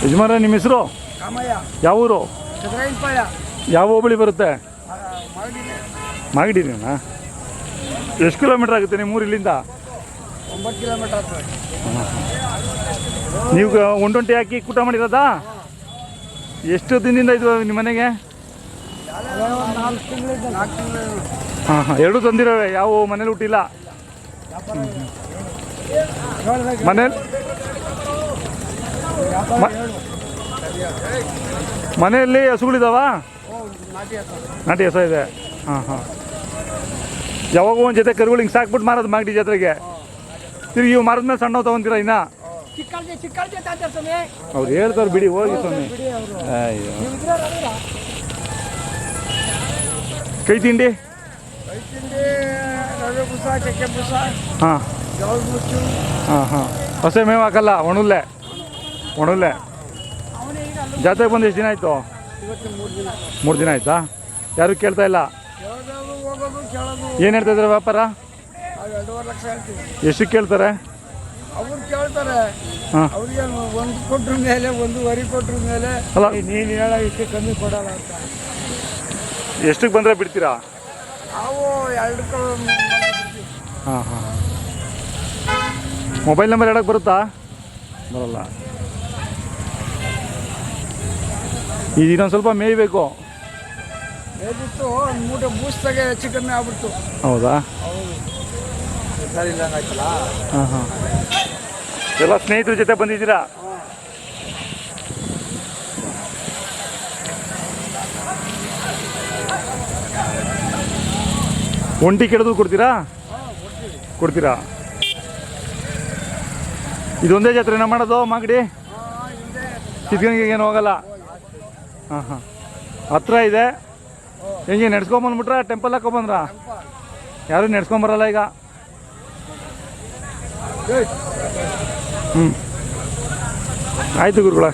ಯಜಮಾನ, ನಿಮ್ಮ ಹೆಸರು? ಯಾವ ಊರು? ಯಾವ ಹೋಬಳಿ ಬರುತ್ತೆ? ಮಾಗಡಿನಾ? ಎಷ್ಟು ಕಿಲೋಮೀಟ್ರ್ ಆಗುತ್ತೆ ನಿಮ್ಮ ಊರಿಲ್ಲಿಂದ? 9 ಕಿಲೋಮೀಟ್ರ್ ಆಗ್ತದೆ. ನೀವು ಒಂಟೊಂಟಿ ಹಾಕಿ ಊಟ ಮಾಡಿರೋದಾ? ಎಷ್ಟು ದಿನದಿಂದ ಇದು ನಿಮ್ಮ ಮನೆಗೆ? 4 ತಿಂಗಳು. ಹಾಂ ಹಾಂ, ಎರಡೂ ತಂದಿರೋವೆ? ಯಾವ ಮನೇಲಿ ಹುಟ್ಟಿಲ್ಲ? ಮನೆಯಲ್ಲಿ ಹಸುಗಳಿದಾವ? ನಾಟಿ ಹಸ ಇದೆ. ಹಾಂ ಹಾಂ. ಯಾವಾಗ ಒಂದು ಜೊತೆ ಕರುಗಳು ಹಿಂಗೆ ಸಾಕ್ಬಿಟ್ಟು ಮಾರೋದು ಮಾಗಡಿ ಜಾತ್ರೆಗೆ? ತಿರುಗಿ ಇವು ಮಾರಿದ್ಮೇಲೆ ಸಣ್ಣ ತೊಗೊಂತೀರ ಇನ್ನ? ಅವ್ರು ಹೇಳ್ತಾರೆ ಬಿಡಿ, ಹೋಗಿ ಸ್ವಾಮಿ. ಅಯ್ಯೋ, ಕೈ ತಿಂಡಿ? ಹಾಂ ಹಾಂ ಹಾಂ. ಹೊಸ ಮೇವು ಹಾಕಲ್ಲ? ಒಣುಲ್ಲೆ? ಜಾತ್ರೆಗೆ ಬಂದು ಎಷ್ಟು ದಿನ ಆಯಿತು? 3 ದಿನ ಆಯಿತಾ? ಯಾರು ಕೇಳ್ತಾ ಇಲ್ಲ? ಏನು ಹೇಳ್ತಾ ಇದ್ದಾರೆ ವ್ಯಾಪಾರ? 2.5 ಲಕ್ಷ ಹೇಳ್ತೀವಿ. ಎಷ್ಟು ಕೇಳ್ತಾರೆ? ಅವ್ರು ಕೇಳ್ತಾರೆ. ಹಾಂ, ಅವ್ರಿಗೆ 1 ಕೊಟ್ರ ಮೇಲೆ 1.5 ಕೊಟ್ರ ಮೇಲೆ ಅಲ್ಲ, ನೀನು ಹೇಳೋ ಇಷ್ಟು ಕಮ್ಮಿ ಕೊಡಲ್ಲ ಅಂತ. ಎಷ್ಟಕ್ಕೆ ಬಂದರೆ ಬಿಡ್ತೀರಾ? ನಾವು 2 ಹಾಂ ಹಾಂ. ಮೊಬೈಲ್ ನಂಬರ್ ಹೇಳಕ್ಕೆ ಬರುತ್ತಾ? ಬರಲ್ಲ. ಈಗ ಇನ್ನೊಂದು ಸ್ವಲ್ಪ ಮೇಯ್ಬೇಕು. ಮೇಯ್ಬಿಟ್ಟು ಒಂದು ಮೂಟೆ ಬೂಸ್ದಾಗೆ ಹೆಚ್ಚು ಕಮ್ಮಿ ಆಗ್ಬಿಡ್ತು. ಹೌದಾ? ಸರಿ ಇಲ್ಲ ಆಯ್ತಲ್ಲ. ಹಾಂ ಹಾಂ. ಎಲ್ಲ ಸ್ನೇಹಿತರ ಜೊತೆ ಬಂದಿದ್ದೀರಾ? ಒಂಟಿ ಕೆಡದು ಕೊಡ್ತೀರಾ? ಕೊಡ್ತೀರಾ? ಇದೊಂದೇ ಜಾತ್ರೆನ ಮಾಡೋದು ಮಾಗಡಿ? ಕಿತ್ಗಣಿಗೆ ಏನು ಹೋಗಲ್ಲ? ಹಾಂ ಹಾಂ. ಹತ್ರ ಇದೆ. ಹೆಂಗೆ ನೆಡ್ಸ್ಕೊಂಬಂದ್ಬಿಟ್ರ? ಟೆಂಪಲ್ ಹಾಕೊಂಬಂದ್ರ? ಯಾರು ನೆಡ್ಸ್ಕೊಂಬರಲ್ಲ ಈಗ. ಹ್ಞೂ, ಆಯಿತು ಗುರುಗಳ.